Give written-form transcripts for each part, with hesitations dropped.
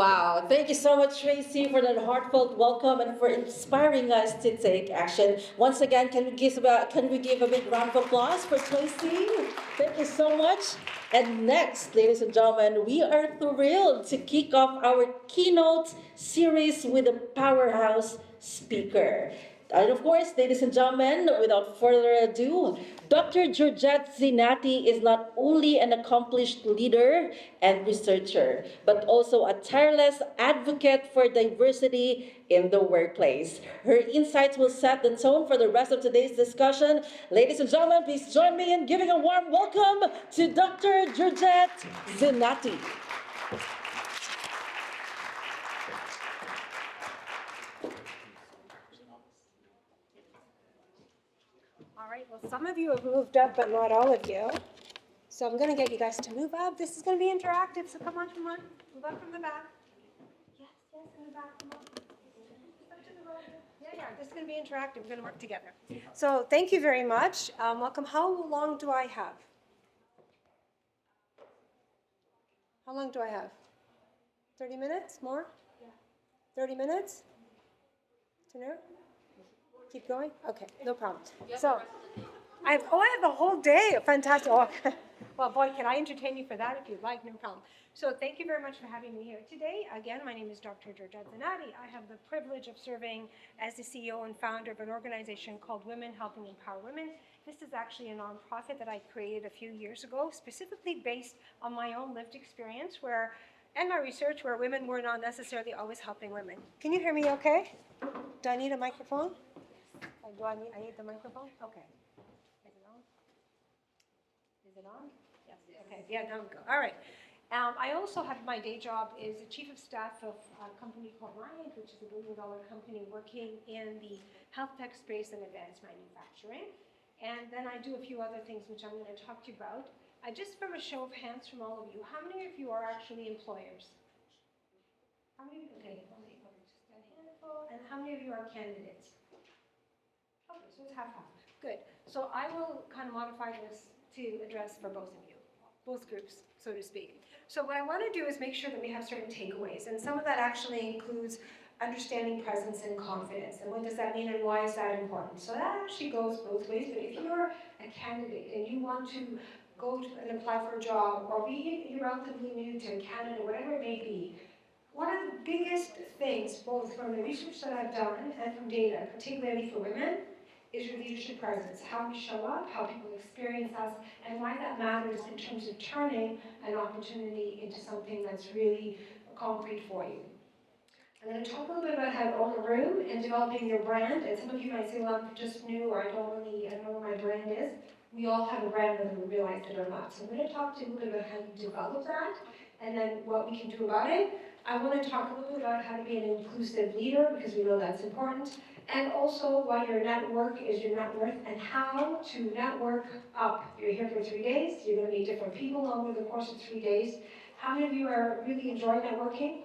Wow, thank you so much, Tracy, for that heartfelt welcome and for inspiring us to take action. Once again, can we give a big round of applause for Tracy? Thank you so much. And next, ladies and gentlemen, we are thrilled to kick off our keynote series with a powerhouse speaker. And of course, ladies and gentlemen, without further ado, Dr. Georgette Zinaty is not only an accomplished leader and researcher, but also a tireless advocate for diversity in the workplace. Her insights will set the tone for the rest of today's discussion. Ladies and gentlemen, please join me in giving a warm welcome to Dr. Georgette Zinaty. All right, well, some of you have moved up, but not all of you. So I'm going to get you guys to move up. This is going to be interactive, so come on, come on. Move up from the back. Yes, yes, in the back, come on. Up to the right. Yeah, this is going to be interactive. We're going to work together. So thank you very much. Welcome. How long do I have? How long do I have? 30 minutes? More? Yeah. 30 minutes? To know? Keep going? Okay, no problem. So, I have the whole day. Fantastic. Oh, well, boy, can I entertain you for that if you'd like, no problem. So thank you very much for having me here today. Again, my name is Dr. Georgette Zinaty. I have the privilege of serving as the CEO and founder of an organization called Women Helping Empower Women. This is actually a nonprofit that I created a few years ago, specifically based on my own lived experience and my research where women were not necessarily always helping women. Can you hear me okay? Do I need a microphone? I need the microphone? Okay. Is it on? Is it on? Yes. Okay. Yeah, now we go. All right. I also have my day job is a chief of staff of a company called Lion, which is a billion-dollar company working in the health tech space and advanced manufacturing. And then I do a few other things which I'm going to talk to you about. Just from a show of hands from all of you, how many of you are actually employers? How many? Okay, just a handful. And how many of you are candidates? Okay, so it's half-half. Good. So I will kind of modify this to address for both of you, both groups, so to speak. So what I want to do is make sure that we have certain takeaways, and some of that actually includes understanding presence and confidence. And what does that mean and why is that important? So that actually goes both ways, but if you're a candidate and you want to go and apply for a job, or you're relatively new to Canada, whatever it may be, one of the biggest things, both from the research that I've done and from data, particularly for women, is your leadership presence, how we show up, how people experience us, and why that matters in terms of turning an opportunity into something that's really concrete for you. I'm going to talk a little bit about how to own a room and developing your brand. And some of you might say, well, I'm just new, or I don't know what my brand is. We all have a brand whether we realize it or not. So I'm going to talk to you a little bit about how you develop that, and then what we can do about it. I want to talk a little bit about how to be an inclusive leader, because we know that's important. And also why your network is your net worth, and how to network up. You're here for 3 days. You're going to meet different people over the course of 3 days. How many of you are really enjoying networking?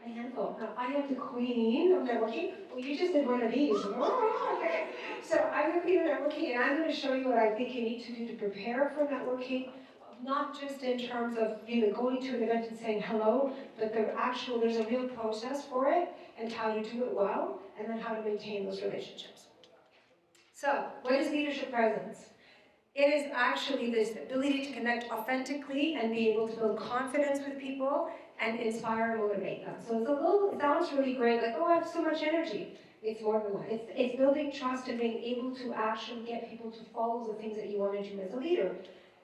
A handful. Now, I am the queen of networking. Well, you just did one of these. Oh, okay. So I'm the queen of networking, and I'm going to show you what I think you need to do to prepare for networking, not just in terms of going to an event and saying hello, but there's a real process for it, and how you do it well, and then how to maintain those relationships. So, what is leadership presence? It is actually this ability to connect authentically and be able to build confidence with people and inspire and motivate them. So it sounds really great, like, oh, I have so much energy. It's more than that. It's building trust and being able to actually get people to follow the things that you want to do as a leader.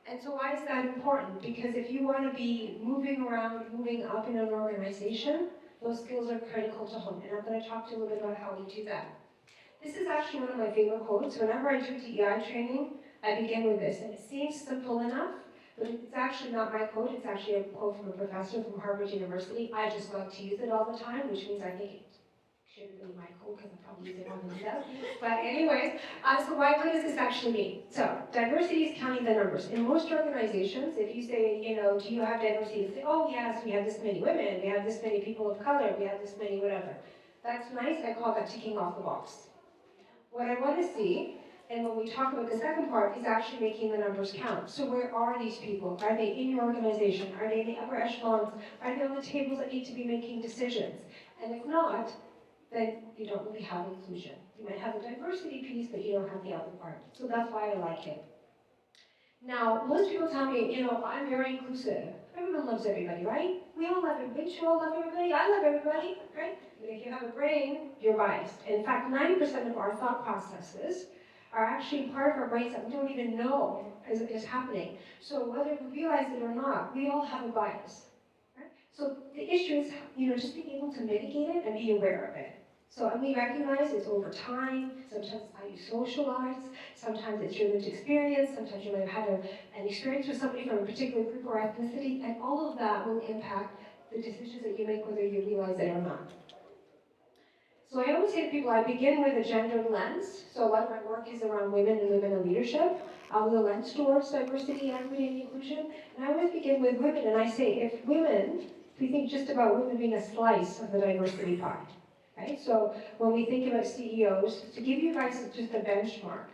And so why is that important? Because if you want to be moving around, moving up in an organization, those skills are critical to hone. And I'm going to talk to you a little bit about how we do that. This is actually one of my favorite quotes. Whenever I do DEI training, I begin with this, and it seems simple enough, but it's actually not my quote. It's actually a quote from a professor from Harvard University. I just love to use it all the time, which means I think it shouldn't be my quote because I probably use it more than it does. But anyways, so what does this actually mean? So diversity is counting the numbers. In most organizations, if you say, do you have diversity? They say, oh yes, we have this many women, we have this many people of color, we have this many whatever. That's nice. I call that ticking off the box. What I want to see And when we talk about the second part, is actually making the numbers count. So where are these people? Are they in your organization? Are they in the upper echelons? Are they on the tables that need to be making decisions? And if not, then you don't really have inclusion. You might have a diversity piece, but you don't have the other part. So that's why I like it. Now, most people tell me, I'm very inclusive. Everyone loves everybody, right? We all love everybody. You all love everybody. I love everybody, right? But if you have a brain, you're biased. In fact, 90% of our thought processes are actually part of our brains that we don't even know is happening. So whether we realize it or not, we all have a bias. Right? So the issue is, just being able to mitigate it and be aware of it. So, and we recognize it's over time, sometimes it's how you socialize, sometimes it's your lived experience, sometimes you might have had an experience with somebody from a particular group or ethnicity, and all of that will impact the decisions that you make, whether you realize it or not. So I always say to people, I begin with a gender lens. So a lot of my work is around women and women in leadership, with a lens towards diversity, equity, and inclusion. And I always begin with women, and I say, if we think just about women being a slice of the diversity pie. Right? So when we think about CEOs, to give you guys just a benchmark,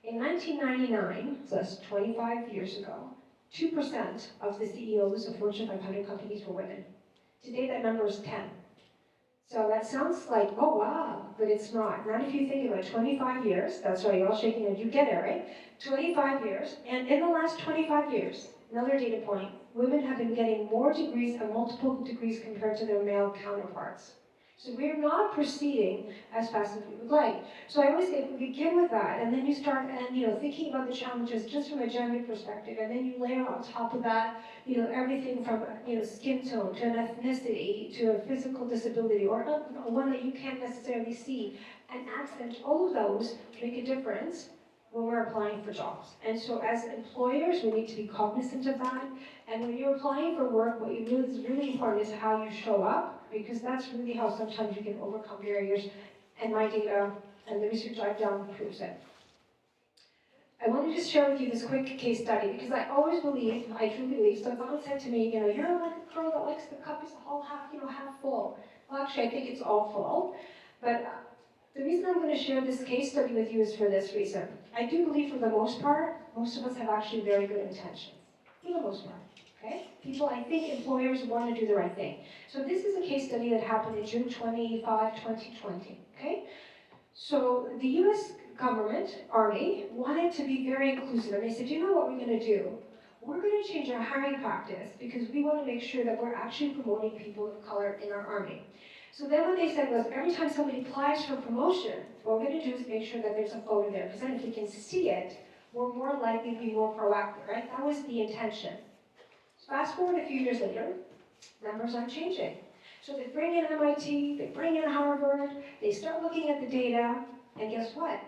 in 1999, so that's 25 years ago, 2% of the CEOs of Fortune 500 companies were women. Today that number is 10. So that sounds like, oh wow, but it's not. Not if you think about 25 years, that's right, you're all shaking and you get it, right? 25 years, and in the last 25 years, another data point, women have been getting more degrees and multiple degrees compared to their male counterparts. So we're not proceeding as fast as we would like. So I always say, if we begin with that, and then you start, thinking about the challenges just from a gender perspective, and then you layer on top of that, everything from, skin tone to an ethnicity to a physical disability, or one that you can't necessarily see, and accent, all of those make a difference when we're applying for jobs. And so as employers, we need to be cognizant of that. And when you're applying for work, what is really important is how you show up, because that's really how sometimes you can overcome barriers, and my data and the research I've done proves it. I want to just share with you this quick case study, because I always believe, I truly believe, so if someone said to me, you're like a girl that likes the cup is all half full. Well, actually, I think it's all full. But the reason I'm going to share this case study with you is for this reason. I do believe for the most part, most of us have actually very good intentions. For the most part. Okay? People, I think employers want to do the right thing. So this is a case study that happened in June 25, 2020. Okay? So the US government, Army, wanted to be very inclusive. And they said, you know what we're going to do? We're going to change our hiring practice because we want to make sure that we're actually promoting people of color in our Army. So then what they said was, every time somebody applies for promotion, what we're going to do is make sure that there's a photo there. Because then if we can see it, we're more likely to be more proactive, right? That was the intention. Fast forward a few years later, numbers aren't changing. So they bring in MIT, they bring in Harvard, they start looking at the data, and guess what?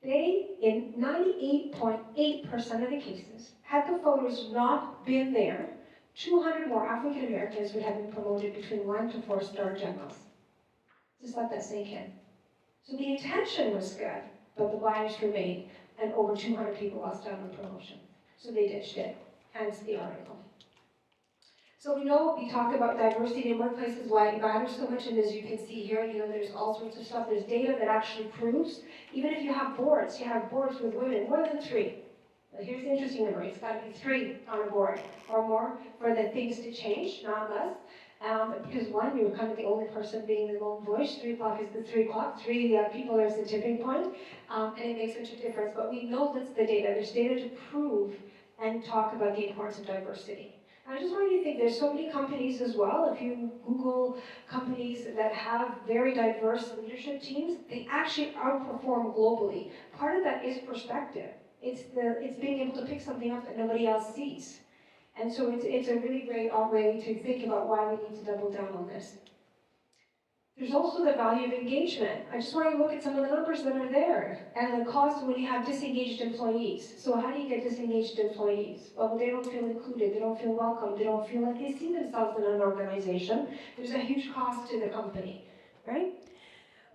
They, in 98.8% of the cases, had the photos not been there, 200 more African Americans would have been promoted between 1 to 4-star generals. Just let that sink in. So the intention was good, but the bias remained, and over 200 people lost out on promotion. So they ditched it. Hence the article. So we talk about diversity in workplaces, why it matters so much, and as you can see here, there's all sorts of stuff. There's data that actually proves, even if you have boards with women, more than 3. But here's the interesting number, it's got to be 3 on a board or more for the things to change, not less. Because 1, you're kind of the only person being the lone voice. 3 o'clock is the 3 o'clock. 3 people is the tipping point, and it makes such a difference. But we know that's the data. There's data to prove and talk about the importance of diversity. And I just want you to think, there's so many companies as well. If you Google companies that have very diverse leadership teams, they actually outperform globally. Part of that is perspective. It's being able to pick something up that nobody else sees. And so it's a really great way to think about why we need to double down on this. There's also the value of engagement. I just want to look at some of the numbers that are there and the cost when you have disengaged employees. So how do you get disengaged employees? Well, they don't feel included, they don't feel welcome, they don't feel like they see themselves in an organization. There's a huge cost to the company, right?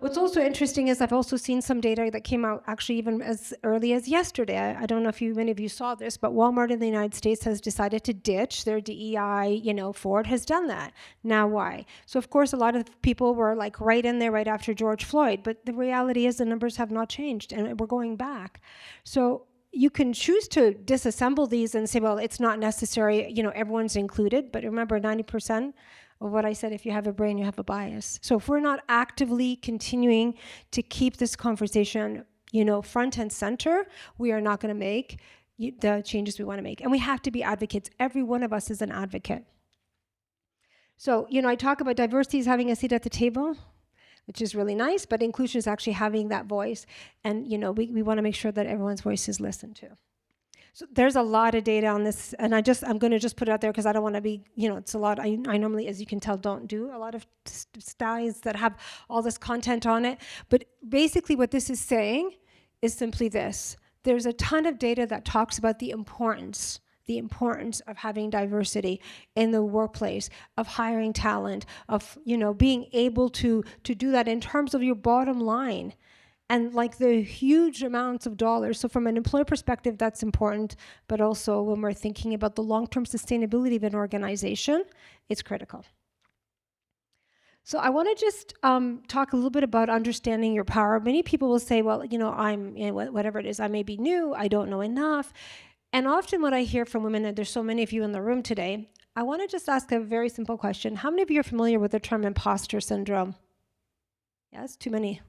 What's also interesting is I've also seen some data that came out actually even as early as yesterday. I don't know if many of you saw this, but Walmart in the United States has decided to ditch their DEI. Ford has done that. Now why? So of course a lot of people were like right in there right after George Floyd, but the reality is the numbers have not changed and we're going back. So you can choose to disassemble these and say, well, it's not necessary, everyone's included, but remember 90% of what I said, if you have a brain, you have a bias. So if we're not actively continuing to keep this conversation, front and center, we are not going to make the changes we want to make. And we have to be advocates. Every one of us is an advocate. So, I talk about diversity as having a seat at the table, which is really nice, but inclusion is actually having that voice. And, we want to make sure that everyone's voice is listened to. So there's a lot of data on this, and I'm going to just put it out there because I don't want to be, it's a lot. I normally, as you can tell, don't do a lot of styles that have all this content on it. But basically what this is saying is simply this. There's a ton of data that talks about the importance of having diversity in the workplace, of hiring talent, of, being able to do that in terms of your bottom line. And like the huge amounts of dollars. So from an employer perspective, that's important. But also when we're thinking about the long-term sustainability of an organization, it's critical. So I want to just talk a little bit about understanding your power. Many people will say, well, I'm, whatever it is, I may be new, I don't know enough. And often what I hear from women, and there's so many of you in the room today, I want to just ask a very simple question. How many of you are familiar with the term imposter syndrome? Yeah, that's too many,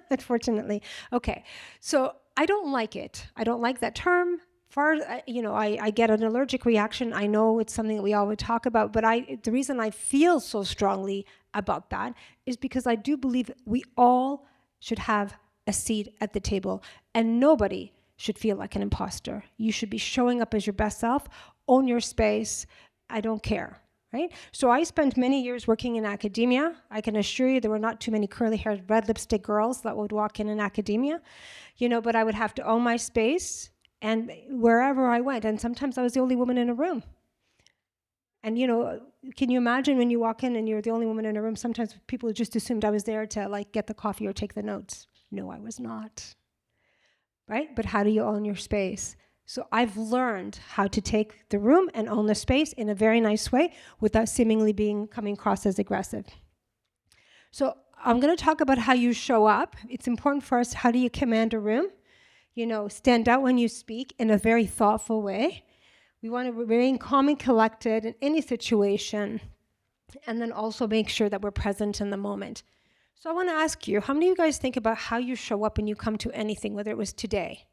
unfortunately. Okay, so I don't like it. I don't like that term. I get an allergic reaction. I know it's something that we all would talk about, but the reason I feel so strongly about that is because I do believe we all should have a seat at the table, and nobody should feel like an imposter. You should be showing up as your best self, own your space. I don't care. Right? So I spent many years working in academia. I can assure you there were not too many curly-haired, red lipstick girls that would walk in academia, but I would have to own my space and wherever I went. And sometimes I was the only woman in a room. And, can you imagine when you walk in and you're the only woman in a room, sometimes people just assumed I was there to get the coffee or take the notes. No, I was not. Right? But how do you own your space? So I've learned how to take the room and own the space in a very nice way without seemingly coming across as aggressive. So I'm going to talk about how you show up. It's important for us, how do you command a room? Stand out when you speak in a very thoughtful way. We want to remain calm and collected in any situation, and then also make sure that we're present in the moment. So I want to ask you, how many of you guys think about how you show up when you come to anything, whether it was today?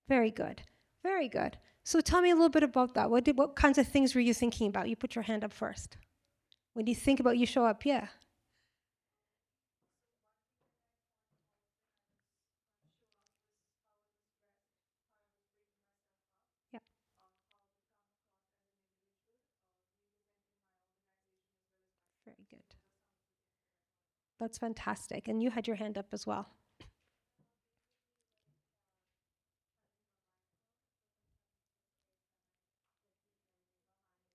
Very good. Very good. So tell me a little bit about that. What kinds of things were you thinking about? You put your hand up first. When you think about you show up, yeah. Yeah. Very good. That's fantastic. And you had your hand up as well.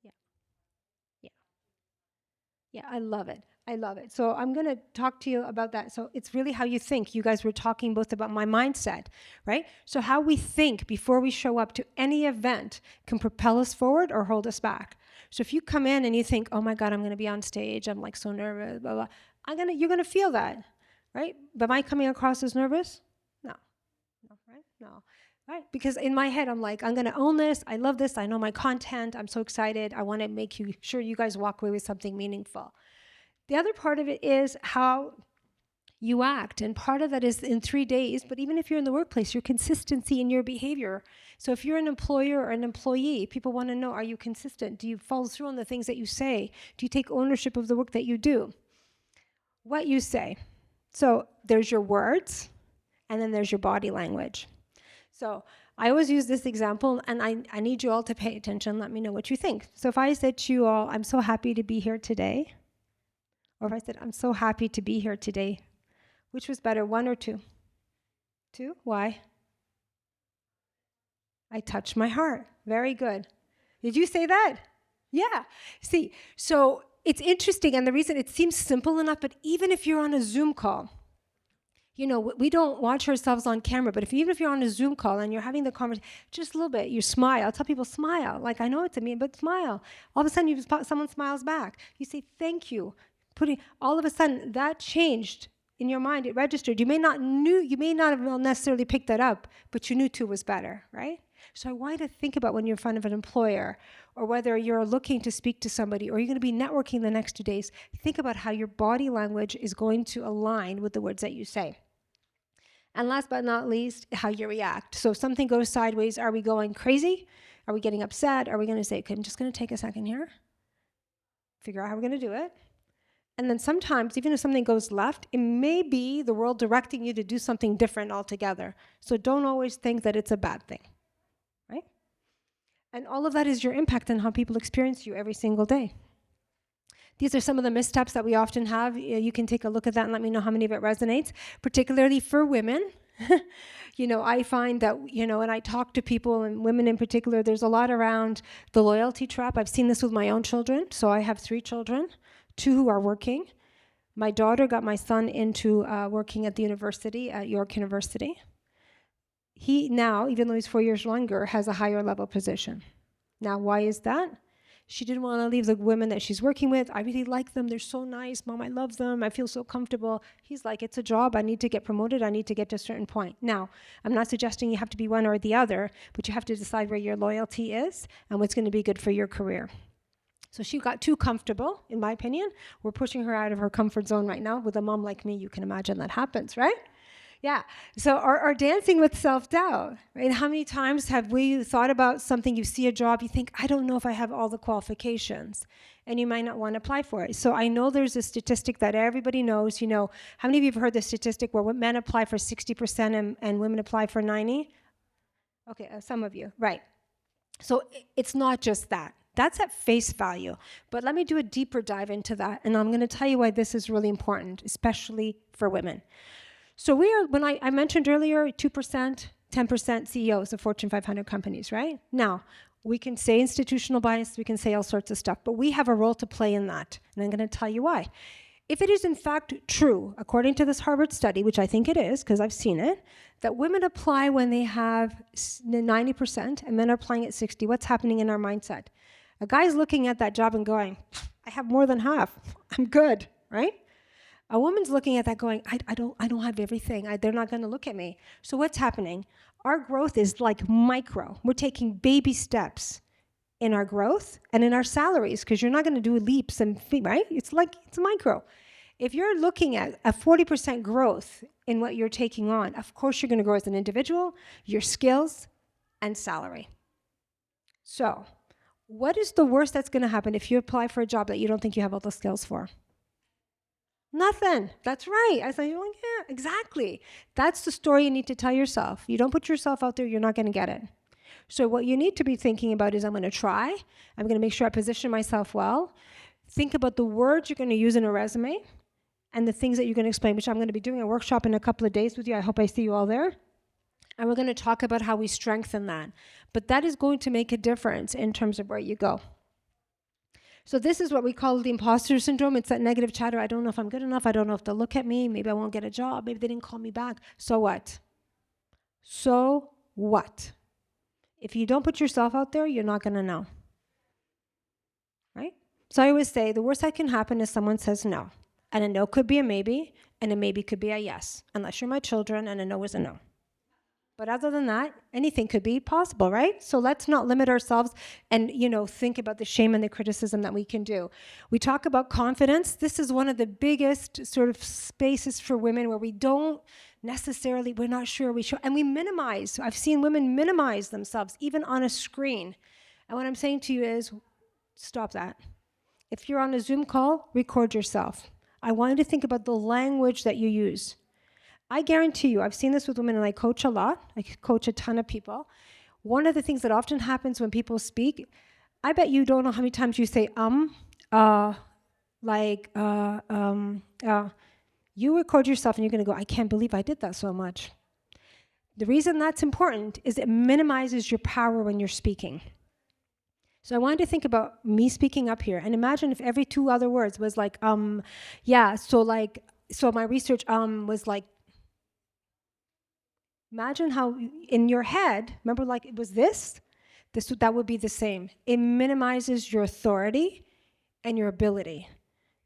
Yeah. Yeah. Yeah, I love it. I love it. So I'm going to talk to you about that. So it's really how you think. You guys were talking both about my mindset, right? So how we think before we show up to any event can propel us forward or hold us back. So if you come in and you think, oh my God, I'm going to be on stage, I'm like so nervous, blah, blah, you're going to feel that, right? But am I coming across as nervous? No, right? No. Right? Because in my head, I'm like, I'm going to own this. I love this. I know my content. I'm so excited. I want to make sure you guys walk away with something meaningful. The other part of it is how you act. And part of that is in 3 days, but even if you're in the workplace, your consistency in your behavior. So if you're an employer or an employee, people want to know, are you consistent? Do you follow through on the things that you say? Do you take ownership of the work that you do? What you say. So there's your words, and then there's your body language. So I always use this example, and I need you all to pay attention. Let me know what you think. So if I said to you all, I'm so happy to be here today, or if I said, I'm so happy to be here today, which was better, 1 or 2? 2? Why? I touched my heart. Very good. Did you say that? Yeah. See, so it's interesting, and the reason it seems simple enough, but even if you're on a Zoom call, you know, we don't watch ourselves on camera, but even if you're on a Zoom call and you're having the conversation, just a little bit, you smile. I'll tell people, smile. Like, I know it's a mean, but smile. All of a sudden, someone smiles back. You say, thank you. All of a sudden, that changed in your mind. It registered. You may not have necessarily picked that up, but you knew two was better, right? So I want you to think about when you're in front of an employer, or whether you're looking to speak to somebody, or you're going to be networking the next 2 days, think about how your body language is going to align with the words that you say. And last but not least, how you react. So if something goes sideways, are we going crazy? Are we getting upset? Are we going to say, okay, I'm just going to take a second here, figure out how we're going to do it. And then sometimes, even if something goes left, it may be the world directing you to do something different altogether. So don't always think that it's a bad thing, right? And all of that is your impact on how people experience you every single day. These are some of the missteps that we often have. You can take a look at that and let me know how many of it resonates, particularly for women. You know, I find that, you know, and I talk to people, and women in particular, there's a lot around the loyalty trap. I've seen this with my own children. So I have 3 children, 2 who are working. My daughter got my son into working at the university, at York University. He now, even though he's 4 years younger, has a higher level position. Now, why is that? She didn't want to leave the women that she's working with. I really like them. They're so nice. Mom, I love them. I feel so comfortable. He's like, it's a job. I need to get promoted. I need to get to a certain point. Now, I'm not suggesting you have to be one or the other, but you have to decide where your loyalty is and what's going to be good for your career. So she got too comfortable, in my opinion. We're pushing her out of her comfort zone right now. With a mom like me, you can imagine that happens, right? Yeah, so our dancing with self-doubt, right? How many times have we thought about something, you see a job, you think, I don't know if I have all the qualifications, and you might not want to apply for it. So I know there's a statistic that everybody knows, you know, how many of you have heard the statistic where men apply for 60% and women apply for 90%? Okay, some of you, right. So it's not just that. That's at face value. But let me do a deeper dive into that, and I'm going to tell you why this is really important, especially for women. So we are, when I mentioned earlier, 2%, 10% CEOs of Fortune 500 companies, right? Now, we can say institutional bias, we can say all sorts of stuff, but we have a role to play in that, and I'm going to tell you why. If it is in fact true, according to this Harvard study, which I think it is, because I've seen it, that women apply when they have 90% and men are applying at 60%, what's happening in our mindset? A guy's looking at that job and going, I have more than half, I'm good, right? A woman's looking at that going, I don't have everything. They're not going to look at me. So what's happening? Our growth is like micro. We're taking baby steps in our growth and in our salaries, because you're not going to do leaps and feet, right? It's micro. If you're looking at a 40% growth in what you're taking on, of course you're going to grow as an individual, your skills, and salary. So what is the worst that's going to happen if you apply for a job that you don't think you have all the skills for? Nothing. That's right. I said, yeah, exactly. That's the story you need to tell yourself. You don't put yourself out there, you're not going to get it. So what you need to be thinking about is, I'm going to try. I'm going to make sure I position myself well. Think about the words you're going to use in a resume and the things that you're going to explain, which I'm going to be doing a workshop in a couple of days with you. I hope I see you all there. And we're going to talk about how we strengthen that. But that is going to make a difference in terms of where you go. So this is what we call the imposter syndrome. It's that negative chatter. I don't know if I'm good enough. I don't know if they'll look at me. Maybe I won't get a job. Maybe they didn't call me back. So what? So what? If you don't put yourself out there, you're not going to know. Right? So I always say the worst that can happen is someone says no. And a no could be a maybe, and a maybe could be a yes. Unless you're my children, and a no is a no. But other than that, anything could be possible, right? So let's not limit ourselves and, think about the shame and the criticism that we can do. We talk about confidence. This is one of the biggest sort of spaces for women where we don't necessarily, we're not sure we show, and we minimize. I've seen women minimize themselves, even on a screen. And what I'm saying to you is, stop that. If you're on a Zoom call, record yourself. I want you to think about the language that you use. I guarantee you, I've seen this with women, and I coach a lot. I coach a ton of people. One of the things that often happens when people speak, I bet you don't know how many times you say, you record yourself and you're going to go, I can't believe I did that so much. The reason that's important is it minimizes your power when you're speaking. So I wanted to think about me speaking up here, and imagine if every 2 other words was like, yeah, so like, so my research, was like, imagine how in your head, remember like it was this, that would be the same. It minimizes your authority and your ability.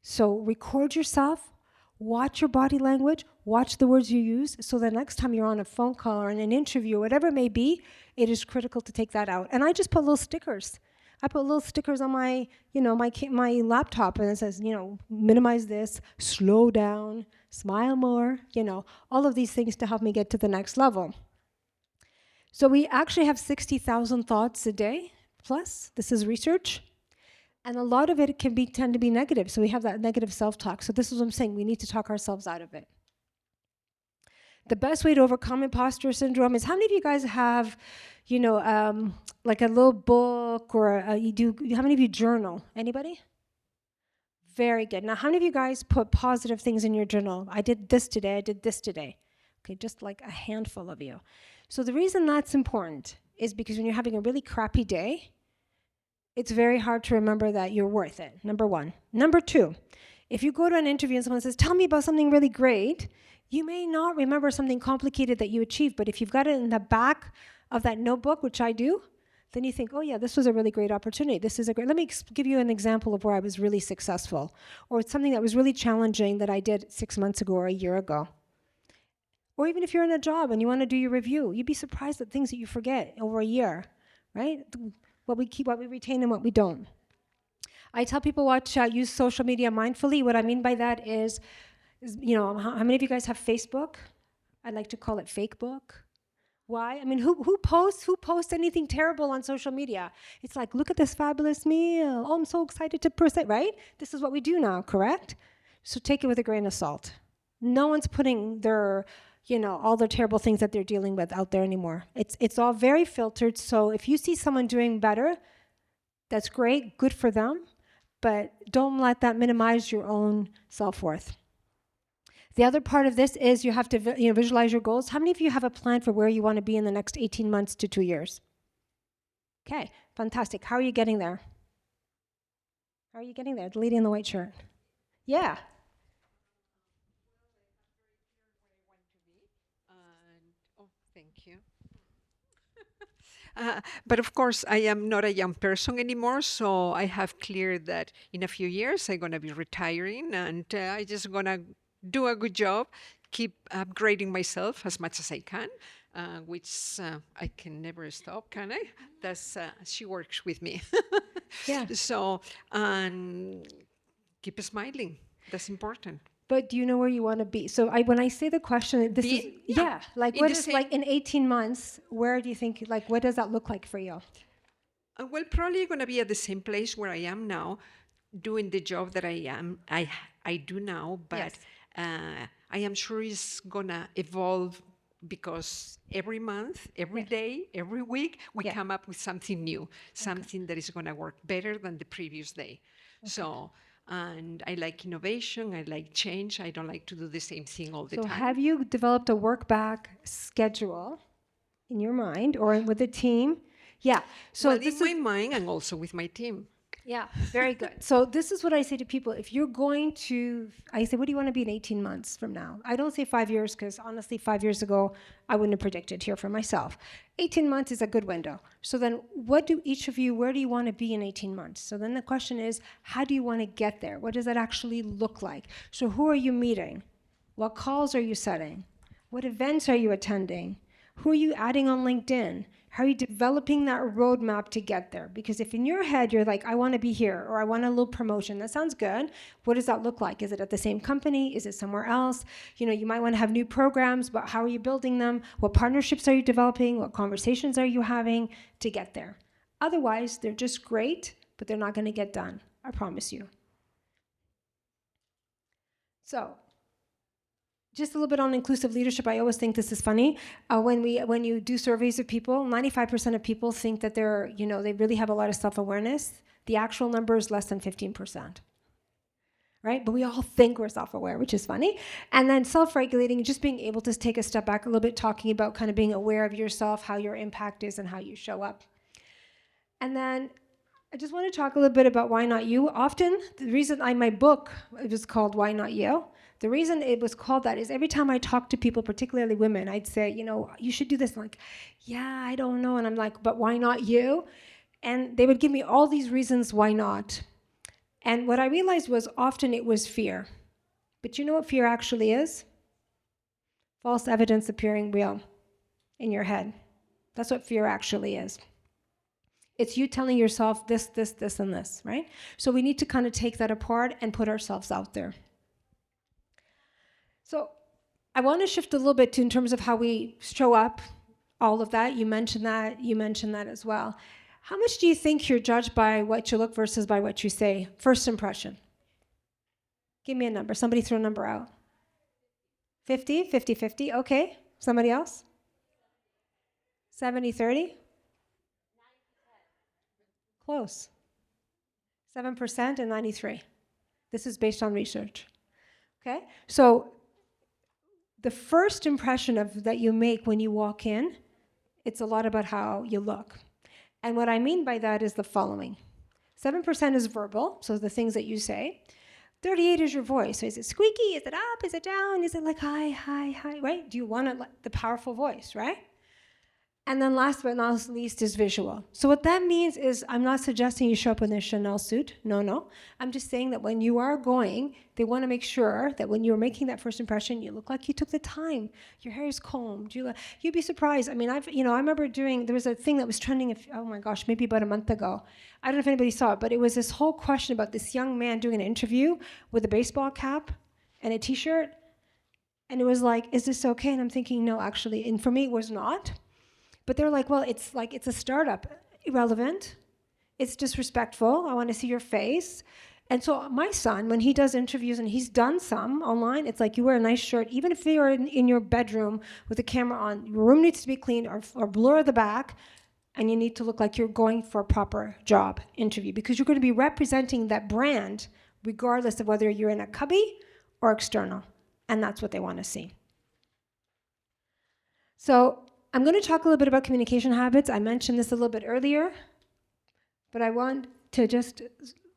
So record yourself, watch your body language, watch the words you use, so the next time you're on a phone call or in an interview, whatever it may be, it is critical to take that out. And I just put little stickers. I put little stickers on my, my laptop, and it says, minimize this, slow down, smile more, all of these things to help me get to the next level. So we actually have 60,000 thoughts a day, plus, this is research. And a lot of it tend to be negative. So we have that negative self-talk. So this is what I'm saying. We need to talk ourselves out of it. The best way to overcome imposter syndrome is, how many of you guys have, like a little book, or how many of you journal? Anybody? Very good. Now, how many of you guys put positive things in your journal? I did this today. I did this today. Okay, just like a handful of you. So the reason that's important is because when you're having a really crappy day, it's very hard to remember that you're worth it, number one. Number two, if you go to an interview and someone says, tell me about something really great, you may not remember something complicated that you achieved, but if you've got it in the back of that notebook, which I do, then you think, oh yeah, this was a really great opportunity. Let me give you an example of where I was really successful, or it's something that was really challenging that I did 6 months ago or a year ago. Or even if you're in a job and you want to do your review, you'd be surprised at things that you forget over a year, right? What we keep, what we retain, and what we don't. I tell people use social media mindfully. What I mean by that is how many of you guys have Facebook? I like to call it fake book. Why? I mean, who posts anything terrible on social media? It's like, look at this fabulous meal. Oh, I'm so excited to present, right? This is what we do now, correct? So take it with a grain of salt. No one's putting their all the terrible things that they're dealing with out there anymore. It's all very filtered. So if you see someone doing better, that's great, good for them, but don't let that minimize your own self-worth. The other part of this is you have to visualize your goals. How many of you have a plan for where you want to be in the next 18 months to 2 years? Okay, fantastic. How are you getting there? How are you getting there? The lady in the white shirt. Yeah. Thank you. But of course, I am not a young person anymore, so I have cleared that in a few years I'm going to be retiring, and I just going to do a good job, keep upgrading myself as much as I can, which I can never stop, can I? That's she works with me. Yeah. So, and keep smiling. That's important. But do you know where you want to be? So when I say the question, like what is like in 18 months, where do you think, like what does that look like for you? Well, probably going to be at the same place where I am now, doing the job that I do now, but Yes. I am sure it's going to evolve, because every month, every day, every week, we come up with something new, something that is going to work better than the previous day. So. And I like innovation, I like change, I don't like to do the same thing all the time. So have you developed a work back schedule in your mind or with the team? Yeah. So well, in my mind and also with my team. Yeah, very good. So this is what I say to people. If you're going to, I say, what do you want to be in 18 months from now? I don't say 5 years, because honestly, 5 years ago, I wouldn't have predicted here for myself. 18 months is a good window. So then where do you want to be in 18 months? So then the question is, how do you want to get there? What does that actually look like? So who are you meeting? What calls are you setting? What events are you attending? Who are you adding on LinkedIn? How are you developing that roadmap to get there? Because if in your head you're like, I want to be here, or I want a little promotion, that sounds good. What does that look like? Is it at the same company? Is it somewhere else? You might want to have new programs, but how are you building them? What partnerships are you developing? What conversations are you having to get there? Otherwise, they're just great, but they're not going to get done. I promise you. So, just a little bit on inclusive leadership. I always think this is funny. When you do surveys of people, 95% of people think that they really have a lot of self-awareness. The actual number is less than 15%. Right? But we all think we're self-aware, which is funny. And then self-regulating, just being able to take a step back a little bit, talking about kind of being aware of yourself, how your impact is, and how you show up. And then I just want to talk a little bit about why not you. Often, the reason my book, it was called Why Not You. The reason it was called that is every time I talk to people, particularly women, I'd say, you should do this. I'm like, yeah, I don't know. And I'm like, but why not you? And they would give me all these reasons why not. And what I realized was often it was fear. But you know what fear actually is? False evidence appearing real in your head. That's what fear actually is. It's you telling yourself this, this, this, and this, right? So we need to kind of take that apart and put ourselves out there. So I want to shift a little bit in terms of how we show up, all of that. You mentioned that as well. How much do you think you're judged by what you look versus by what you say? First impression. Give me a number. Somebody throw a number out. 50, 50, 50. Okay. Somebody else? 70, 30? Close. 7% and 93. This is based on research. Okay? So the first impression that you make when you walk in, it's a lot about how you look. And what I mean by that is the following. 7% is verbal, so the things that you say. 38 is your voice. So is it squeaky? Is it up? Is it down? Is it like hi, hi, hi, right? Do you want the powerful voice, right? And then last but not least is visual. So what that means is I'm not suggesting you show up in a Chanel suit. No. I'm just saying that when you are going, they want to make sure that when you're making that first impression, you look like you took the time. Your hair is combed. You'd be surprised. I mean, I remember there was a thing that was trending, oh my gosh, maybe about a month ago. I don't know if anybody saw it, but it was this whole question about this young man doing an interview with a baseball cap and a t-shirt. And it was like, is this okay? And I'm thinking, no, actually. And for me, it was not. But they're like, well, it's a startup. Irrelevant. It's disrespectful. I want to see your face. And so my son, when he does interviews, and he's done some online, it's like you wear a nice shirt, even if you're in your bedroom with a camera on, your room needs to be cleaned or blur the back, and you need to look like you're going for a proper job interview because you're going to be representing that brand regardless of whether you're in a cubby or external. And that's what they want to see. So I'm going to talk a little bit about communication habits. I mentioned this a little bit earlier, but I want to just,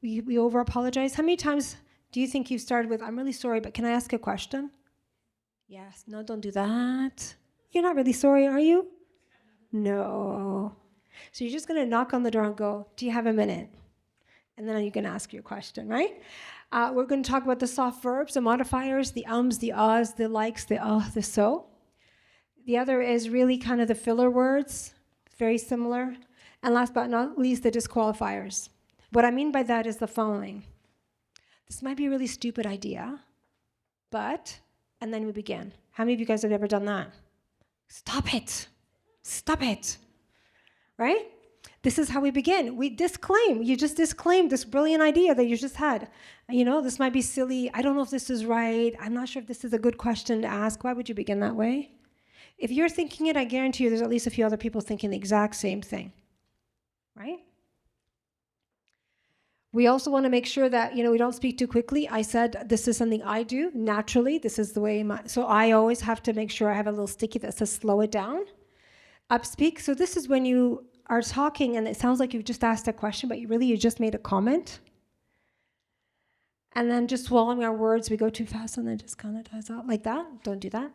we over-apologize. How many times do you think you've started with, I'm really sorry, but can I ask a question? Yes. No, don't do that. You're not really sorry, are you? No. So you're just going to knock on the door and go, do you have a minute? And then you can ask your question, right? We're going to talk about the soft verbs, the modifiers, the ums, the ahs, the likes, the so. The other is really kind of the filler words, very similar. And last but not least, the disqualifiers. What I mean by that is the following. This might be a really stupid idea, but, and then we begin. How many of you guys have ever done that? Stop it. Stop it. Right? This is how we begin. We disclaim. You just disclaimed this brilliant idea that you just had. This might be silly. I don't know if this is right. I'm not sure if this is a good question to ask. Why would you begin that way? If you're thinking it, I guarantee you there's at least a few other people thinking the exact same thing, right? We also want to make sure that, we don't speak too quickly. I said this is something I do naturally. This is the way so I always have to make sure I have a little sticky that says slow it down. Upspeak. So this is when you are talking and it sounds like you've just asked a question, but you just made a comment. And then just swallowing our words, we go too fast and then just kind of dies out like that. Don't do that.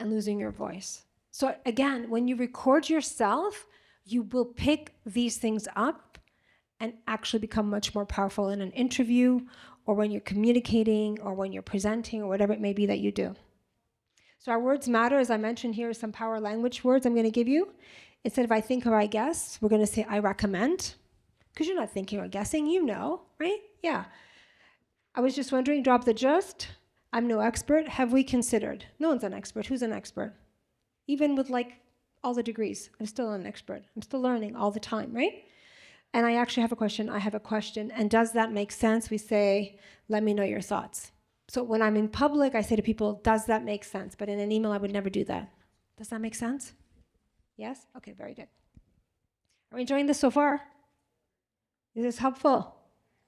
And losing your voice. So again, when you record yourself, you will pick these things up and actually become much more powerful in an interview or when you're communicating or when you're presenting or whatever it may be that you do. So our words matter. As I mentioned, here are some power language words I'm going to give you. Instead of I think or I guess, we're going to say I recommend. Because you're not thinking or guessing, right? Yeah. I was just wondering, drop the just. I'm no expert. Have we considered? No one's an expert. Who's an expert? Even with all the degrees, I'm still an expert. I'm still learning all the time, right? And I actually have a question. I have a question. And does that make sense? We say, let me know your thoughts. So when I'm in public, I say to people, does that make sense? But in an email, I would never do that. Does that make sense? Yes? Okay, very good. Are we enjoying this so far? Is this helpful?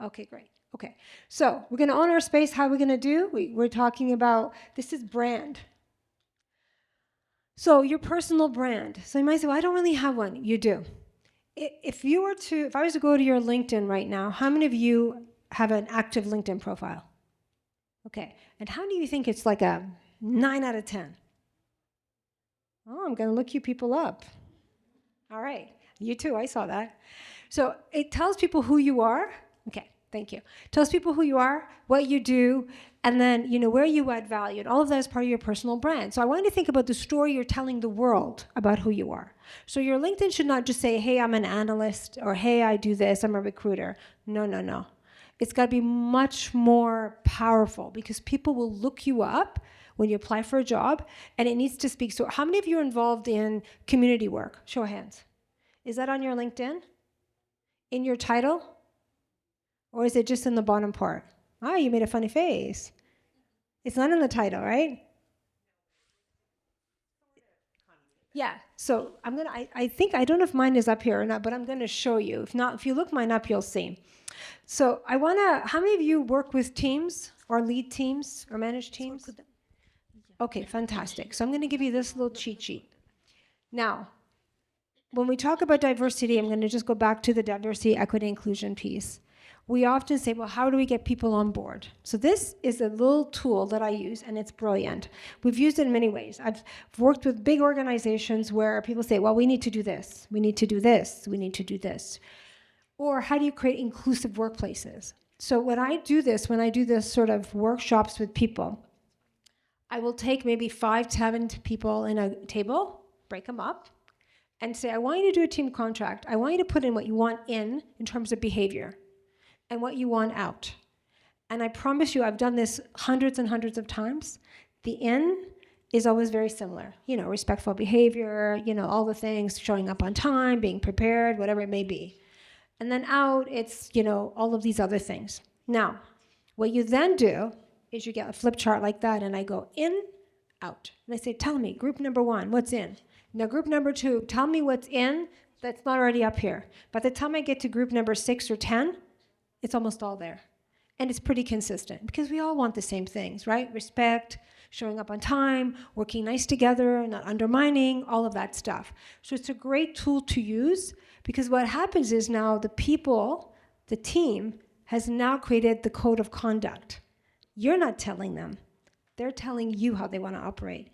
Okay, great. Okay, so we're going to own our space. How are we going to do? We're talking about, this is brand. So your personal brand. So you might say, well, I don't really have one. You do. If I was to go to your LinkedIn right now, how many of you have an active LinkedIn profile? Okay, and how do you think it's like a 9 out of 10? Oh, I'm gonna look you people up. All right, you too, I saw that. So it tells people who you are. Okay, thank you. Tells people who you are, what you do, and then where you add value, and all of that is part of your personal brand. So I want you to think about the story you're telling the world about who you are. So your LinkedIn should not just say, hey, I'm an analyst, or hey, I do this, I'm a recruiter. No, no, no. It's got to be much more powerful because people will look you up when you apply for a job, and it needs to speak. So how many of you are involved in community work? Show of hands. Is that on your LinkedIn? In your title? Or is it just in the bottom part? Ah, you made a funny face. It's not in the title, right? Yeah, so I think, I don't know if mine is up here or not, but I'm gonna show you. If not, if you look mine up, you'll see. So how many of you work with teams or lead teams or manage teams? Okay, fantastic. So I'm gonna give you this little cheat sheet. Now, when we talk about diversity, I'm gonna just go back to the diversity, equity, inclusion piece. We often say, well, how do we get people on board? So this is a little tool that I use, and it's brilliant. We've used it in many ways. I've worked with big organizations where people say, well, we need to do this, we need to do this, we need to do this. Or how do you create inclusive workplaces? So when I do this sort of workshops with people, I will take maybe 5, 7 people in a table, break them up, and say, I want you to do a team contract. I want you to put in what you want in terms of behavior, and what you want out. And I promise you, I've done this hundreds and hundreds of times. The in is always very similar. Respectful behavior, all the things, showing up on time, being prepared, whatever it may be. And then out, it's, all of these other things. Now, what you then do is you get a flip chart like that, and I go in, out. And I say, tell me, group number 1, what's in? Now, group number 2, tell me what's in that's not already up here. By the time I get to group number 6 or 10, it's almost all there. And it's pretty consistent because we all want the same things, right? Respect, showing up on time, working nice together, not undermining, all of that stuff. So it's a great tool to use because what happens is now the team has now created the code of conduct. You're not telling them. They're telling you how they want to operate,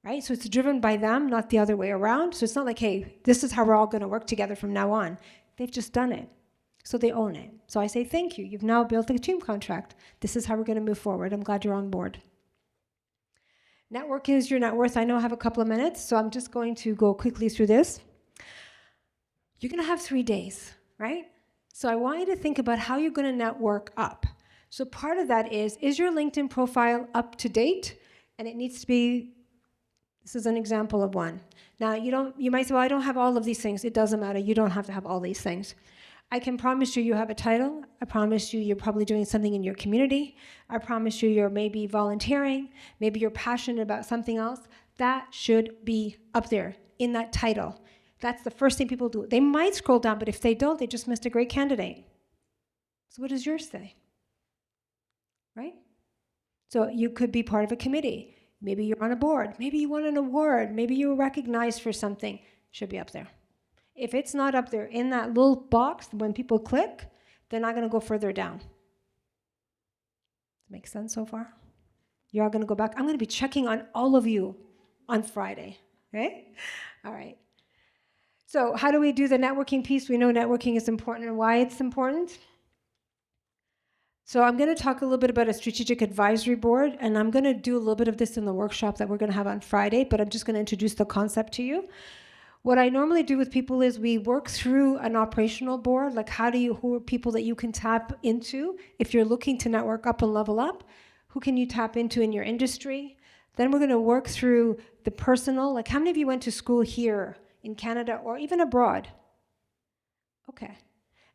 right? So it's driven by them, not the other way around. So it's not like, hey, this is how we're all going to work together from now on. They've just done it. So they own it. So I say, thank you. You've now built a team contract. This is how we're going to move forward. I'm glad you're on board. Networking is your net worth. I know I have a couple of minutes, so I'm just going to go quickly through this. You're going to have 3 days, right? So I want you to think about how you're going to network up. So part of that is your LinkedIn profile up to date? And it needs to be, this is an example of one. Now, you might say, well, I don't have all of these things. It doesn't matter. You don't have to have all these things. I can promise you have a title. I promise you're probably doing something in your community. I promise you're maybe volunteering. Maybe you're passionate about something else. That should be up there in that title. That's the first thing people do. They might scroll down, but if they don't, they just missed a great candidate. So what does yours say? Right? So you could be part of a committee. Maybe you're on a board. Maybe you won an award. Maybe you were recognized for something. Should be up there. If it's not up there in that little box, when people click, they're not going to go further down. Make sense so far? You're all going to go back. I'm going to be checking on all of you on Friday, right? All right. So how do we do the networking piece? We know networking is important and why it's important. So I'm going to talk a little bit about a strategic advisory board, and I'm going to do a little bit of this in the workshop that we're going to have on Friday, but I'm just going to introduce the concept to you. What I normally do with people is we work through an operational board, like who are people that you can tap into if you're looking to network up and level up? Who can you tap into in your industry? Then we're going to work through the personal, like how many of you went to school here in Canada or even abroad? Okay.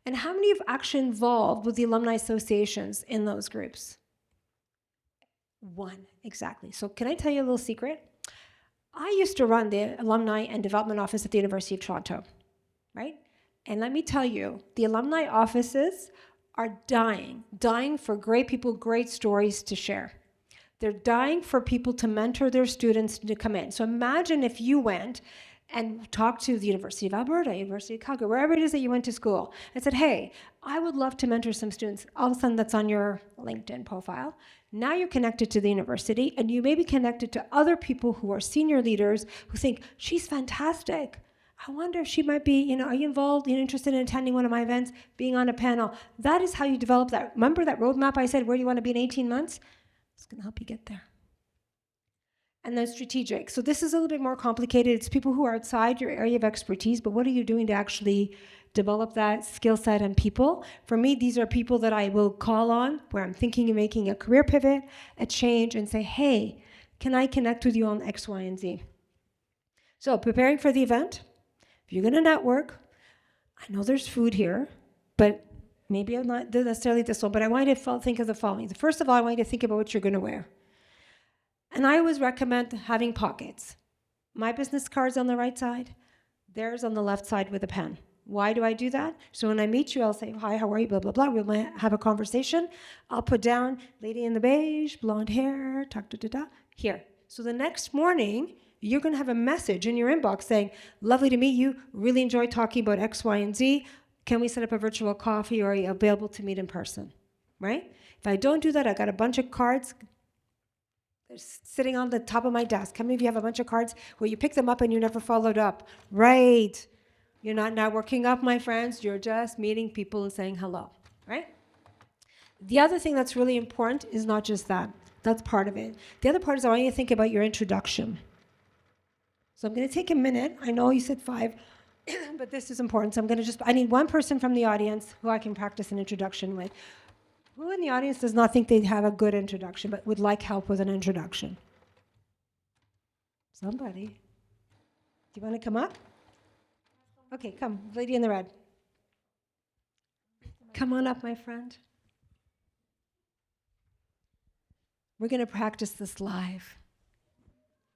And how many have actually involved with the alumni associations in those groups? 1, exactly. So can I tell you a little secret? I used to run the Alumni and Development Office at the University of Toronto, right? And let me tell you, the alumni offices are dying for great people, great stories to share. They're dying for people to mentor their students to come in. So imagine if you went and talked to the University of Alberta, University of Calgary, wherever it is that you went to school, and said, hey, I would love to mentor some students. All of a sudden, that's on your LinkedIn profile. Now you're connected to the university, and you may be connected to other people who are senior leaders who think, she's fantastic. I wonder if she might be, are you involved, interested in attending one of my events, being on a panel? That is how you develop that. Remember that roadmap I said, where do you want to be in 18 months? It's going to help you get there. And then strategic. So this is a little bit more complicated. It's people who are outside your area of expertise, but what are you doing to actually develop that skill set and people? For me, these are people that I will call on where I'm thinking of making a career pivot, a change, and say, hey, can I connect with you on X, Y, and Z? So preparing for the event, if you're going to network, I know there's food here, but maybe I'm not necessarily this one, but I want you to think of the following. First of all, I want you to think about what you're going to wear. And I always recommend having pockets. My business card's on the right side, theirs on the left side with a pen. Why do I do that? So when I meet you, I'll say, hi, how are you, blah, blah, blah. We might have a conversation. I'll put down lady in the beige, blonde hair, here. So the next morning, you're going to have a message in your inbox saying, lovely to meet you, really enjoyed talking about X, Y, and Z. Can we set up a virtual coffee, or are you available to meet in person, right? If I don't do that, I got a bunch of cards sitting on the top of my desk. How many of you have a bunch of cards where you pick them up and you never followed up? Right. You're not networking up, my friends. You're just meeting people and saying hello, right? The other thing that's really important is not just that. That's part of it. The other part is I want you to think about your introduction. So I'm going to take a minute. I know you said 5, but this is important. So I need one person from the audience who I can practice an introduction with. Who in the audience does not think they have a good introduction, but would like help with an introduction? Somebody. Do you want to come up? Okay, come, lady in the red. Come on up, my friend. We're going to practice this live.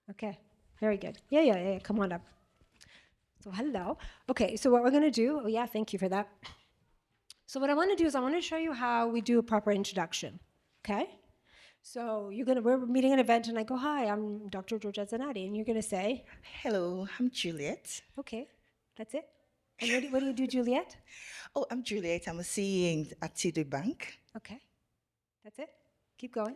Okay, very good. Yeah, come on up. So hello. Okay, so what we're going to do, thank you for that. So what I want to do is I want to show you how we do a proper introduction, okay? So we're meeting an event, and I go, hi, I'm Dr. Georgette Zinaty, and you're going to say? Hello, I'm Juliet. Okay, that's it. And what do you do, Juliet? Oh, I'm Juliet. I'm a CA at TD Bank. Okay, that's it. Keep going.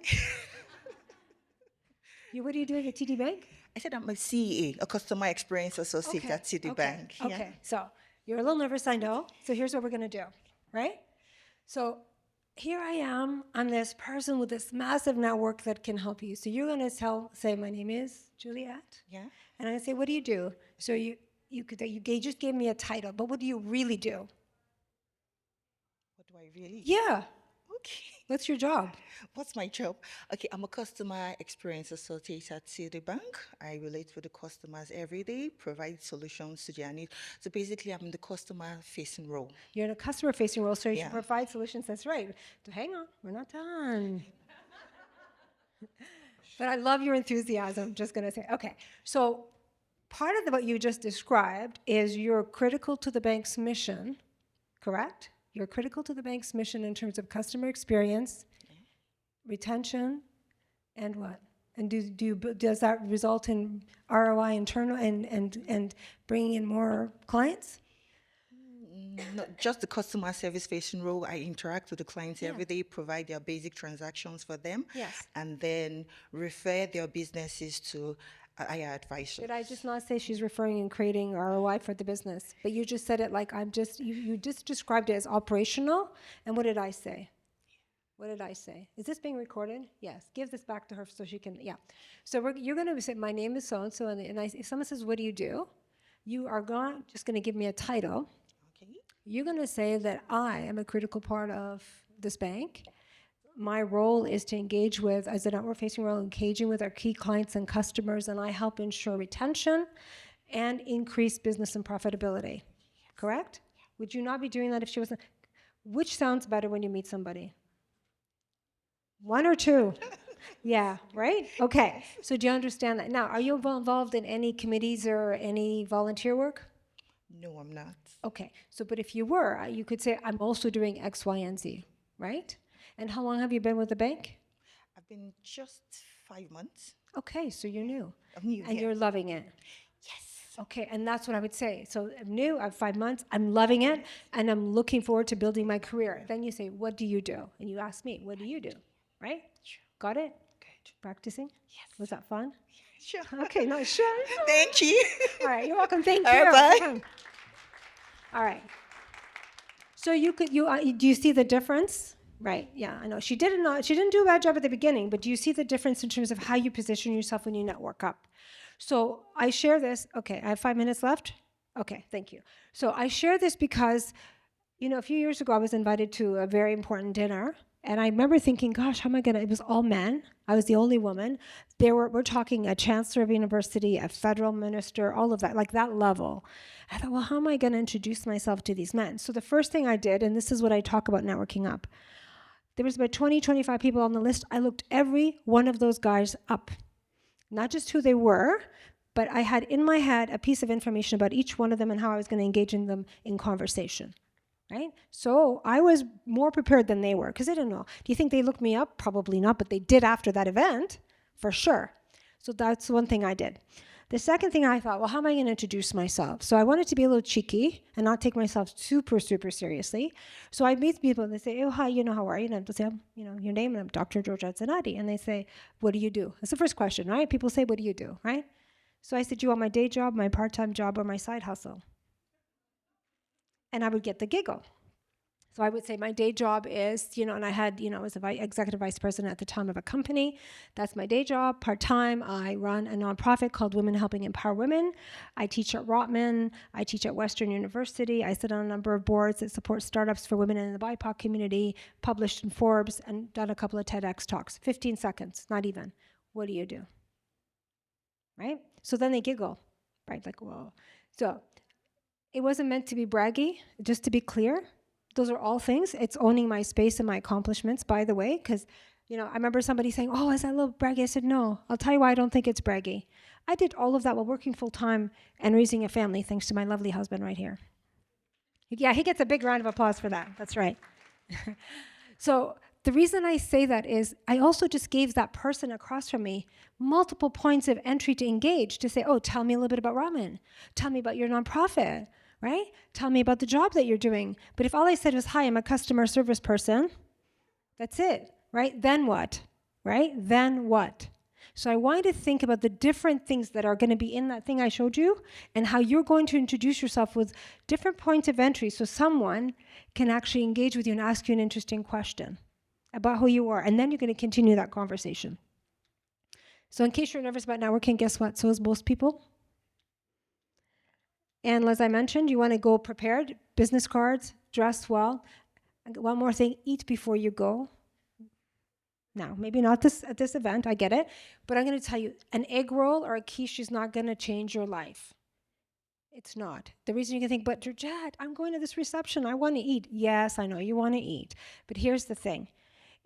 What are you doing at TD Bank? I said I'm a CA, a Customer Experience Associate at TD Bank. Okay, Yeah. so you're a little nervous, I know. So here's what we're going to do, right? So here I am. I'm this person with this massive network that can help you. So you're going to say, my name is Juliet. Yeah. And I'm going to say, what do you do? So you just gave me a title, but what do you really do? What do I really? Yeah. Okay. What's your job? What's my job? Okay, I'm a Customer Experience Associate at TD Bank. I relate with the customers every day, provide solutions to their needs. So basically, I'm in the customer-facing role. You're in a customer-facing role, so you should provide solutions. That's right. So hang on, we're not done. But I love your enthusiasm, just going to say. Okay, so part of what you just described is you're critical to the bank's mission, correct? You're critical to the bank's mission in terms of customer experience, retention, and what? And does that result in ROI internal and bringing in more clients? Not just the customer service facing role. I interact with the clients every day, provide their basic transactions for them, and then refer their businesses to IR advisors. Did I just not say she's referring and creating ROI for the business? But you just said it like you just described it as operational. And what did I say? What did I say? Is this being recorded? Yes. Give this back to her so she can, So you're going to say, my name is so-and-so, and if someone says, what do? You are just going to give me a title. Okay. You're going to say that I am a critical part of this bank. My role is to engage with, as a network-facing role, engaging with our key clients and customers, and I help ensure retention and increase business and profitability. Correct? Would you not be doing that if she wasn't? Which sounds better when you meet somebody? 1 or 2? Yeah, right? Okay. So do you understand that? Now, are you involved in any committees or any volunteer work? No, I'm not. Okay. But if you were, you could say, I'm also doing X, Y, and Z, right? And how long have you been with the bank? I've been just 5 months. Okay, so you're new. I'm new. And you're loving it. Yes. Okay, and that's what I would say. So I'm new, I have 5 months, I'm loving it, and I'm looking forward to building my career. Then you say, what do you do? And you ask me, what do you do? Right? Got it? Good. Practicing? Yes. Was that fun? Sure. Okay, no, sure. Thank you. All right, you're welcome. Thank All you. right, bye. All right. So do you see the difference? Right. Yeah, I know. She didn't do a bad job at the beginning, but do you see the difference in terms of how you position yourself when you network up? So I share this. Okay, I have 5 minutes left. Okay, thank you. So I share this because, a few years ago I was invited to a very important dinner, and I remember thinking, gosh, how am I gonna? It was all men. I was the only woman. We're talking a chancellor of a university, a federal minister, all of that, like that level. I thought, well, how am I gonna introduce myself to these men? So the first thing I did, and this is what I talk about networking up, there was about 20, 25 people on the list. I looked every one of those guys up. Not just who they were, but I had in my head a piece of information about each one of them and how I was going to engage in them in conversation, right? So I was more prepared than they were, because they didn't know. Do you think they looked me up? Probably not, but they did after that event, for sure. So that's one thing I did. The second thing I thought, well, how am I going to introduce myself? So I wanted to be a little cheeky and not take myself super, super seriously. So I meet people and they say, oh, hi, how are you? And I say, your name, and I'm Dr. Georgette Zinaty. And they say, what do you do? That's the first question, right? People say, what do you do, right? So I said, do you want my day job, my part-time job, or my side hustle? And I would get the giggle. So I would say my day job is, and I had, I was executive vice president at the time of a company. That's my day job. Part-time, I run a nonprofit called Women Helping Empower Women. I teach at Rotman. I teach at Western University. I sit on a number of boards that support startups for women in the BIPOC community, published in Forbes, and done a couple of TEDx talks. 15 seconds, not even. What do you do? Right? So then they giggle, right? Like, whoa. So it wasn't meant to be braggy, just to be clear. Those are all things. It's owning my space and my accomplishments, by the way, because, I remember somebody saying, oh, is that a little braggy? I said, no. I'll tell you why I don't think it's braggy. I did all of that while working full-time and raising a family, thanks to my lovely husband right here. Yeah, he gets a big round of applause for that. That's right. So the reason I say that is I also just gave that person across from me multiple points of entry to engage, to say, oh, tell me a little bit about ramen. Tell me about your nonprofit. Right? Tell me about the job that you're doing. But if all I said was, hi, I'm a customer service person, that's it, right? Then what? Right? Then what? So I want you to think about the different things that are going to be in that thing I showed you and how you're going to introduce yourself with different points of entry so someone can actually engage with you and ask you an interesting question about who you are. And then you're going to continue that conversation. So in case you're nervous about networking, guess what? So is most people. And as I mentioned, you want to go prepared, business cards, dress well. And one more thing, eat before you go. Now, maybe not at this event, I get it, but I'm going to tell you, an egg roll or a quiche is not going to change your life. It's not. The reason you can think, but Georgette, I'm going to this reception, I want to eat. Yes, I know you want to eat, but here's the thing.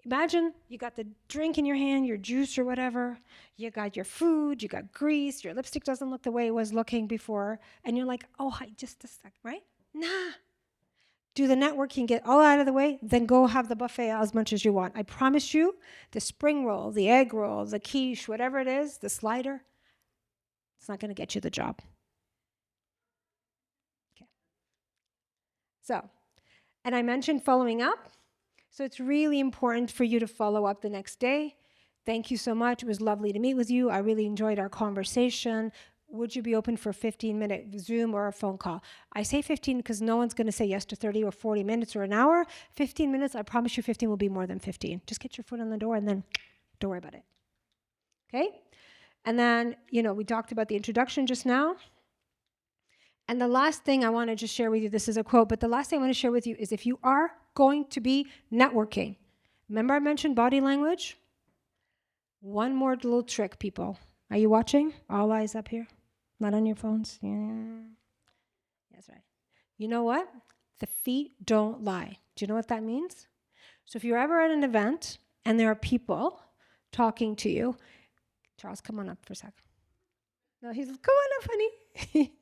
Imagine you got the drink in your hand, your juice or whatever, you got your food, you got grease, your lipstick doesn't look the way it was looking before, and you're like, oh, hi, just a sec, right? Nah. Do the networking, get all out of the way, then go have the buffet as much as you want. I promise you, the spring roll, the egg roll, the quiche, whatever it is, the slider, it's not going to get you the job. Okay. So, and I mentioned following up. So it's really important for you to follow up the next day. Thank you so much. It was lovely to meet with you. I really enjoyed our conversation. Would you be open for a 15-minute Zoom or a phone call? I say 15 because no one's going to say yes to 30 or 40 minutes or an hour. 15 minutes, I promise you 15 will be more than 15. Just get your foot on the door and then don't worry about it. Okay? And then, we talked about the introduction just now. And the last thing I want to just share with you, this is a quote, but the last thing I want to share with you is if you are going to be networking, remember I mentioned body language? One more little trick, people. Are you watching? All eyes up here? Not on your phones? Yeah. That's right. You know what? The feet don't lie. Do you know what that means? So if you're ever at an event and there are people talking to you, Charles, come on up for a second. No, he's, come on up, honey.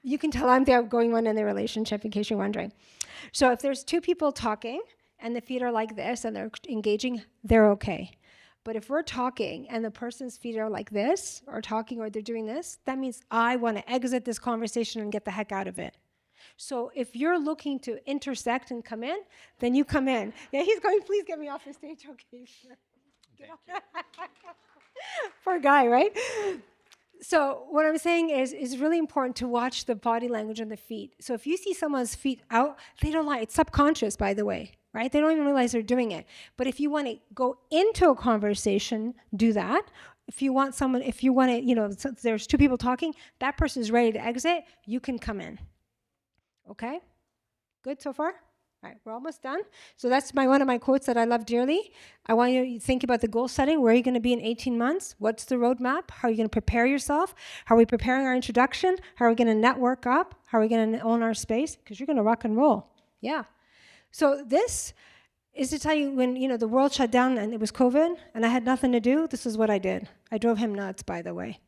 You can tell I'm the outgoing one in the relationship, in case you're wondering. So if there's two people talking and the feet are like this and they're engaging, they're okay. But if we're talking and the person's feet are like this, or talking, or they're doing this, that means I want to exit this conversation and get the heck out of it. So if you're looking to intersect and come in, then you come in. Yeah, he's going, please get me off the stage. Okay, sure. Poor guy, right? So what I'm saying is really important to watch the body language on the feet. So if you see someone's feet out, they don't lie. It's subconscious, by the way, right? They don't even realize they're doing it. But if you want to go into a conversation, do that. If you want to, so there's two people talking, that person's ready to exit, you can come in. Okay? Good so far? All right, we're almost done. So that's one of my quotes that I love dearly. I want you to think about the goal setting. Where are you going to be in 18 months? What's the roadmap? How are you going to prepare yourself? How are we preparing our introduction? How are we going to network up? How are we going to own our space? Because you're going to rock and roll. Yeah. So this is to tell you when, the world shut down and it was COVID and I had nothing to do, this is what I did. I drove him nuts, by the way.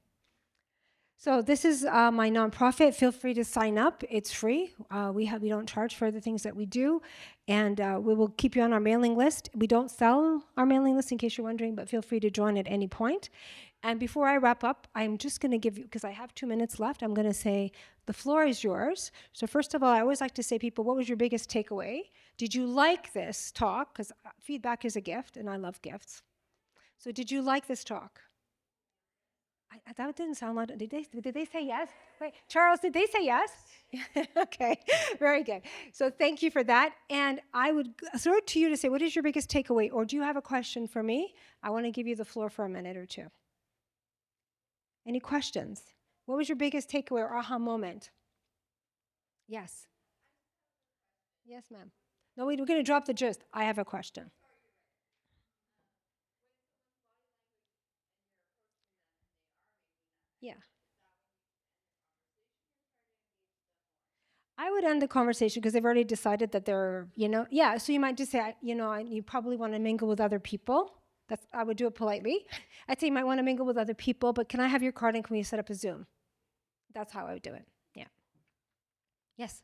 So this is my nonprofit. Feel free to sign up. It's free. We don't charge for the things that we do, and we will keep you on our mailing list. We don't sell our mailing list, in case you're wondering, but feel free to join at any point. And before I wrap up, I'm just going to give you, because I have 2 minutes left, I'm going to say the floor is yours. So first of all, I always like to say, people, what was your biggest takeaway? Did you like this talk? Because feedback is a gift, and I love gifts. So did you like this talk? That didn't sound like, did they say yes? Wait, Charles, did they say yes? Okay, very good. So thank you for that. And I would throw it to you to say, what is your biggest takeaway? Or do you have a question for me? I want to give you the floor for a minute or two. Any questions? What was your biggest takeaway or aha moment? Yes. Yes, ma'am. No, we're going to drop the gist. I have a question. Yeah. I would end the conversation because they've already decided that they're, yeah, so you might just say, you probably want to mingle with other people. I would do it politely. I'd say you might want to mingle with other people, but can I have your card and can we set up a Zoom? That's how I would do it. Yeah. Yes.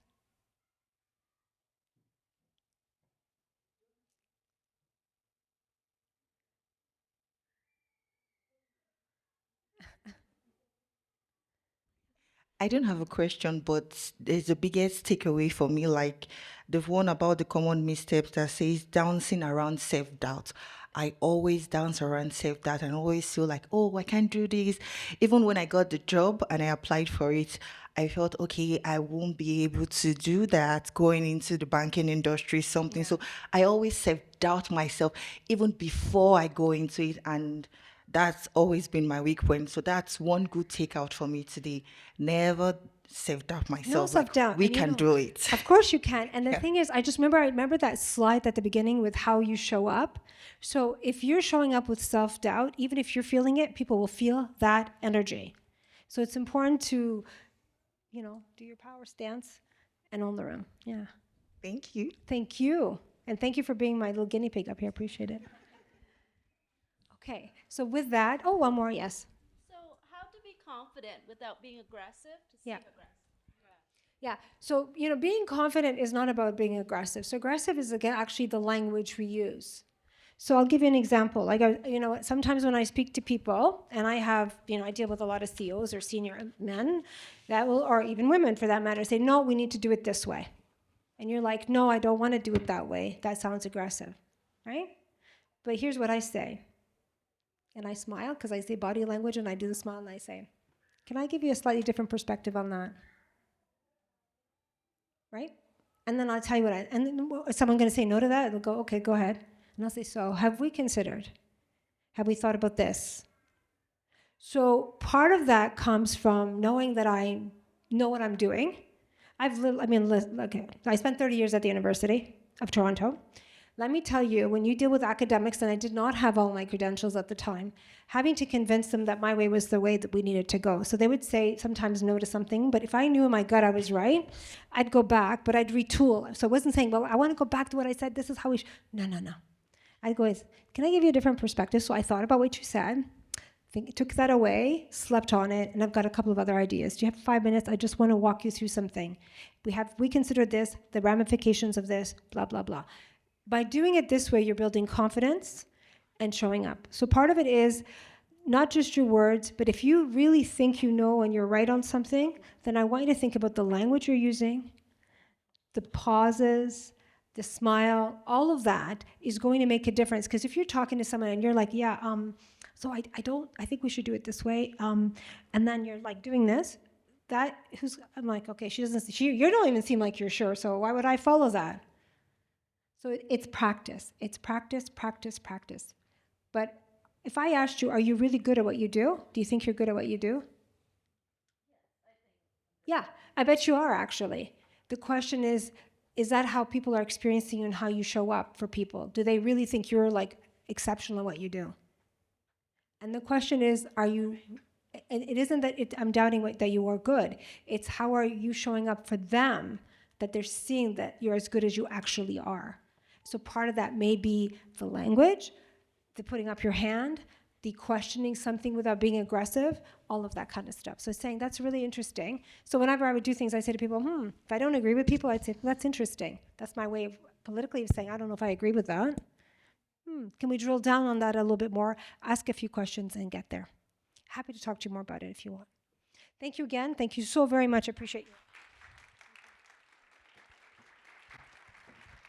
I don't have a question, but there's the biggest takeaway for me, like the one about the common missteps that says dancing around self-doubt. I always dance around self-doubt and always feel like, oh, I can't do this. Even when I got the job and I applied for it, I felt, okay, I won't be able to do that going into the banking industry, something. Yeah. So I always self-doubt myself even before I go into it, and that's always been my weak point. So that's one good takeout for me today. Never self-doubt myself. No self-doubt. We can do it. Of course you can. And the thing is, I remember that slide at the beginning with how you show up. So if you're showing up with self-doubt, even if you're feeling it, people will feel that energy. So it's important to, do your power stance and own the room. Yeah. Thank you. Thank you. And thank you for being my little guinea pig up here. Appreciate it. Okay, so with that, one more, yes. So how to be confident without being aggressive? Yeah, so, being confident is not about being aggressive. So aggressive is, again, actually the language we use. So I'll give you an example. Like, sometimes when I speak to people, and I deal with a lot of CEOs or senior men, or even women for that matter, say, no, we need to do it this way. And you're like, no, I don't want to do it that way. That sounds aggressive, right? But here's what I say. And I smile because I say body language and I do the smile and I say, can I give you a slightly different perspective on that? Right? And then I'll tell you and then is someone going to say no to that? They'll go, okay, go ahead. And I'll say, so have we considered? Have we thought about this? So part of that comes from knowing that I know what I'm doing. I spent 30 years at the University of Toronto. Let me tell you, when you deal with academics, and I did not have all my credentials at the time, having to convince them that my way was the way that we needed to go. So they would say sometimes no to something, but if I knew in my gut I was right, I'd go back, but I'd retool. So I wasn't saying, well, I want to go back to what I said, this is how we should. No. I'd go, can I give you a different perspective? So I thought about what you said, took that away, slept on it, and I've got a couple of other ideas. Do you have 5 minutes? I just want to walk you through something. We considered this, the ramifications of this, blah, blah, blah. By doing it this way, you're building confidence, and showing up. So part of it is not just your words, but if you really think you know and you're right on something, then I want you to think about the language you're using, the pauses, the smile, all of that is going to make a difference. Because if you're talking to someone and you're like, yeah, so I think we should do it this way, and then you're like doing this, I'm like, okay, you don't even seem like you're sure, so why would I follow that? So it's practice. It's practice, practice, practice. But if I asked you, are you really good at what you do? Do you think you're good at what you do? Yeah, I bet you are, actually. The question is that how people are experiencing you and how you show up for people? Do they really think you're like exceptional at what you do? And the question is, it isn't that I'm doubting that you are good. It's how are you showing up for them that they're seeing that you're as good as you actually are. So part of that may be the language, the putting up your hand, the questioning something without being aggressive, all of that kind of stuff. So saying, that's really interesting. So whenever I would do things, I say to people, if I don't agree with people, I'd say, that's interesting. That's my way of politically saying, I don't know if I agree with that. Can we drill down on that a little bit more, ask a few questions, and get there? Happy to talk to you more about it if you want. Thank you again. Thank you so very much. I appreciate you.